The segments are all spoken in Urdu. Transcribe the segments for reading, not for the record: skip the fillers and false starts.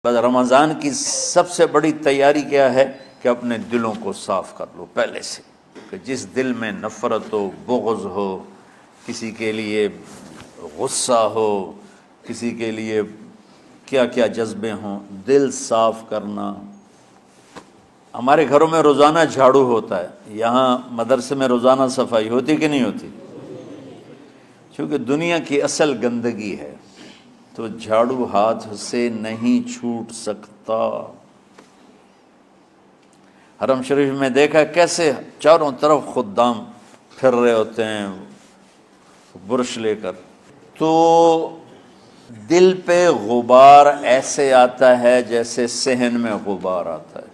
بس رمضان کی سب سے بڑی تیاری کیا ہے کہ اپنے دلوں کو صاف کر لو پہلے سے، کہ جس دل میں نفرت ہو، بغض ہو، کسی کے لیے غصہ ہو، کسی کے لیے کیا کیا جذبے ہوں، دل صاف کرنا۔ ہمارے گھروں میں روزانہ جھاڑو ہوتا ہے، یہاں مدرسے میں روزانہ صفائی ہوتی کہ نہیں ہوتی؟ کیونکہ دنیا کی اصل گندگی ہے تو جھاڑو ہاتھ سے نہیں چھوٹ سکتا۔ حرم شریف میں دیکھا کیسے چاروں طرف خدام پھر رہے ہوتے ہیں برش لے کر، تو دل پہ غبار ایسے آتا ہے جیسے صحن میں غبار آتا ہے،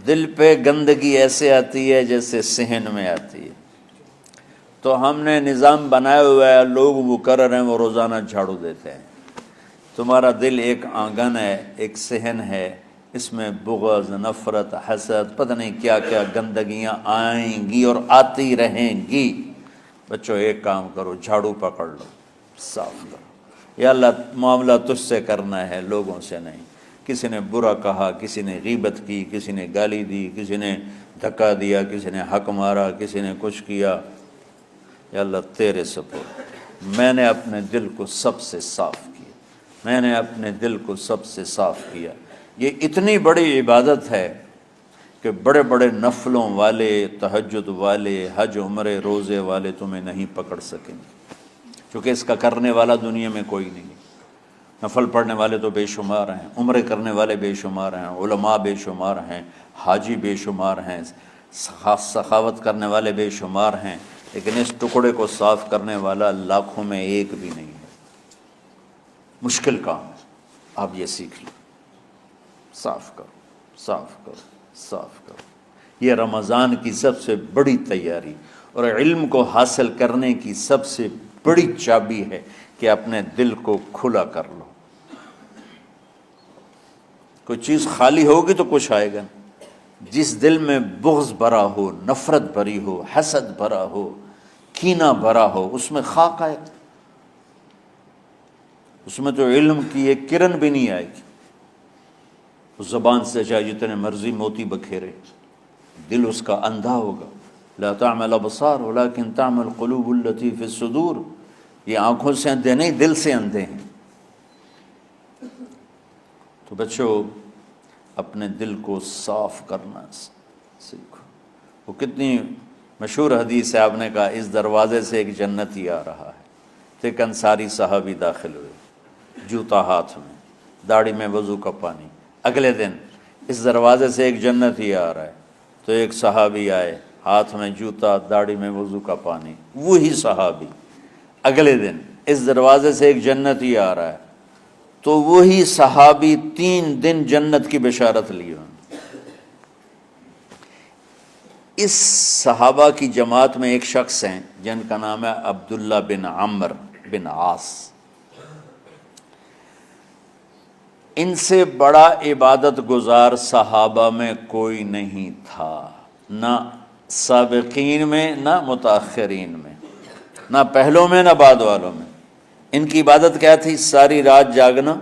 دل پہ گندگی ایسے آتی ہے جیسے صحن میں آتی ہے۔ تو ہم نے نظام بنایا ہوا ہے، لوگ مقرر ہیں وہ روزانہ جھاڑو دیتے ہیں۔ تمہارا دل ایک آنگن ہے، ایک صحن ہے، اس میں بغض، نفرت، حسد، پتہ نہیں کیا کیا گندگیاں آئیں گی اور آتی رہیں گی۔ بچوں ایک کام کرو، جھاڑو پکڑ لو، صاف کرو۔ یا اللہ معاملہ تجھ سے کرنا ہے، لوگوں سے نہیں۔ کسی نے برا کہا، کسی نے غیبت کی، کسی نے گالی دی، کسی نے دھکا دیا، کسی نے حق مارا، کسی نے کچھ کیا، یا اللہ تیرے سپرد میں نے اپنے دل کو سب سے صاف کیا، میں نے اپنے دل کو سب سے صاف کیا۔ یہ اتنی بڑی عبادت ہے کہ بڑے بڑے نفلوں والے، تہجد والے، حج عمرے روزے والے تمہیں نہیں پکڑ سکیں گے، کیونکہ اس کا کرنے والا دنیا میں کوئی نہیں۔ نفل پڑھنے والے تو بے شمار ہیں، عمرے کرنے والے بے شمار ہیں، علماء بے شمار ہیں، حاجی بے شمار ہیں، سخاوت کرنے والے بے شمار ہیں، لیکن اس ٹکڑے کو صاف کرنے والا لاکھوں میں ایک بھی نہیں ہے۔ مشکل کام ہے، آپ یہ سیکھ لیں، صاف کرو، صاف کرو، صاف کرو۔ یہ رمضان کی سب سے بڑی تیاری اور علم کو حاصل کرنے کی سب سے بڑی چابی ہے کہ اپنے دل کو کھلا کر لو۔ کوئی چیز خالی ہوگی تو کچھ آئے گا۔ جس دل میں بغض بھرا ہو، نفرت بھری ہو، حسد بھرا ہو، کینہ بھرا ہو، اس میں خاک آئے گا، اس میں تو علم کی ایک کرن بھی نہیں آئے گی۔ اس زبان سے چاہے جتنے مرضی موتی بکھیرے، دل اس کا اندھا ہوگا۔ لا تعمل الابصار ولكن تعمل القلوب التي في الصدور۔ یہ آنکھوں سے اندھے نہیں، دل سے اندھے ہیں۔ تو بچوں اپنے دل کو صاف کرنا سیکھو۔ وہ کتنی مشہور حدیث ہے، آپ نے کہا اس دروازے سے ایک جنتی آ رہا ہے۔ تو ایک انصاری صحابی داخل ہوئے، جوتا ہاتھ میں، داڑھی میں وضو کا پانی۔ اگلے دن اس دروازے سے ایک جنتی آ رہا ہے، تو ایک صحابی آئے، ہاتھ میں جوتا، داڑھی میں وضو کا پانی۔ وہی صحابی اگلے دن اس دروازے سے ایک جنتی آ رہا ہے، تو وہی صحابی 3 دن جنت کی بشارت لی انہوں نے۔ اس صحابہ کی جماعت میں ایک شخص ہیں جن کا نام ہے عبداللہ بن عمرو بن عاص۔ ان سے بڑا عبادت گزار صحابہ میں کوئی نہیں تھا، نہ سابقین میں نہ متاخرین میں، نہ پہلوں میں نہ بعد والوں میں۔ ان کی عبادت کیا تھی؟ ساری رات جاگنا،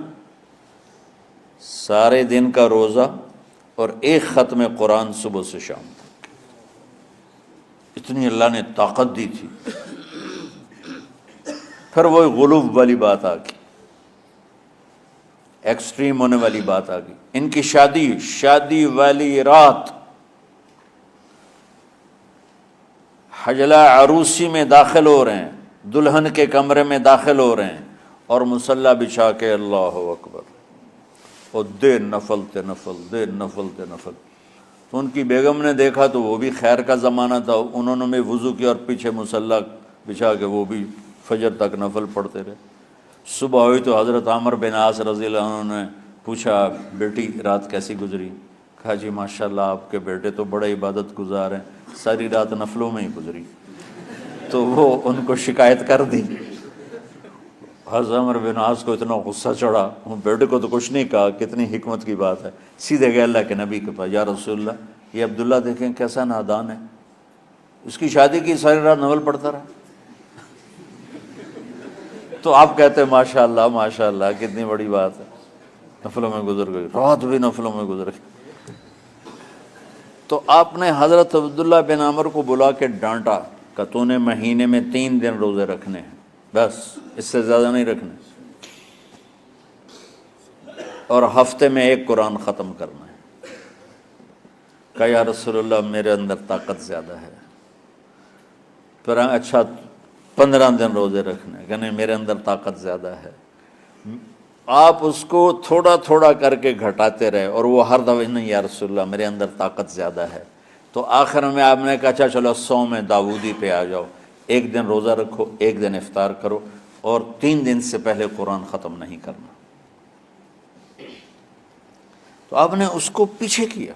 سارے دن کا روزہ، اور ایک ختم قرآن صبح سے شام تک۔ اتنی اللہ نے طاقت دی تھی۔ پھر وہ غلوب والی بات آ گئی، ایکسٹریم ہونے والی بات آ گئی۔ ان کی شادی والی رات حجلہ عروسی میں داخل ہو رہے ہیں، دلہن کے کمرے میں داخل ہو رہے ہیں، اور مصلی بچھا کے اللہ اکبر، اور دیر نفل تے نفل، دیر نفل تے نفل۔ تو ان کی بیگم نے دیکھا تو وہ بھی خیر کا زمانہ تھا، انہوں نے بھی وضو کیا اور پیچھے مصلی بچھا کے وہ بھی فجر تک نفل پڑھتے رہے۔ صبح ہوئی تو حضرت عمرو بن عاص رضی اللہ عنہ نے پوچھا، بیٹی رات کیسی گزری؟ کہا جی ماشاءاللہ آپ کے بیٹے تو بڑے عبادت گزار ہیں، ساری رات نفلوں میں ہی گزری۔ تو وہ ان کو شکایت کر دی۔ حضرت عمرو بن عاص کو اتنا غصہ چڑھا، بیٹے کو تو کچھ نہیں کہا، کتنی حکمت کی بات ہے، سیدھے گئے اللہ کے نبی کے پاس، یا رسول اللہ یہ عبداللہ دیکھیں کیسا نادان ہے، اس کی شادی کی ساری رات نفل پڑھتا رہا۔ تو آپ کہتے ہیں ماشاءاللہ ماشاءاللہ کتنی بڑی بات ہے۔ نفلوں میں گزر گئی، رات بھی نفلوں میں گزر گئی۔ تو آپ نے حضرت عبداللہ بن عمر کو بلا کے ڈانٹا کہ تو نے مہینے میں 3 دن روزے رکھنے ہیں، بس اس سے زیادہ نہیں رکھنے، اور ہفتے میں 1 قرآن ختم کرنا ہے۔ کہا یا رسول اللہ میرے اندر طاقت زیادہ ہے۔ پھر اچھا 15 دن روزے رکھنے، کہ نہیں میرے اندر طاقت زیادہ ہے۔ آپ اس کو تھوڑا تھوڑا کر کے گھٹاتے رہے، اور وہ ہر دفعہ نہیں یا رسول اللہ میرے اندر طاقت زیادہ ہے۔ تو آخر میں آپ نے کہا اچھا چلو صوم داؤدی پہ آ جاؤ، 1 دن روزہ رکھو، 1 دن افطار کرو، اور 3 دن سے پہلے قرآن ختم نہیں کرنا۔ تو آپ نے اس کو پیچھے کیا۔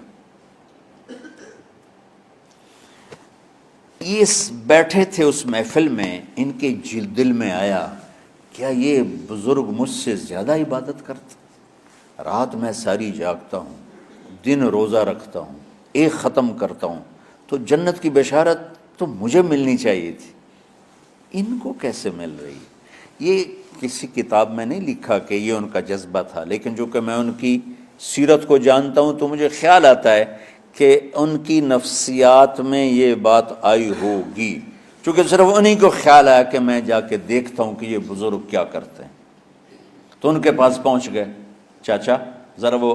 یہ بیٹھے تھے اس محفل میں، ان کے دل میں آیا کیا یہ بزرگ مجھ سے زیادہ عبادت کرتا؟ رات میں ساری جاگتا ہوں، دن روزہ رکھتا ہوں، 1 ختم کرتا ہوں، تو جنت کی بشارت تو مجھے ملنی چاہیے تھی، ان کو کیسے مل رہی؟ یہ کسی کتاب میں نہیں لکھا کہ یہ ان کا جذبہ تھا، لیکن جو کہ میں ان کی سیرت کو جانتا ہوں تو مجھے خیال آتا ہے کہ ان کی نفسیات میں یہ بات آئی ہوگی، چونکہ صرف انہی کو خیال آیا کہ میں جا کے دیکھتا ہوں کہ یہ بزرگ کیا کرتے ہیں، تو ان کے پاس پہنچ گئے، چاچا ذرا وہ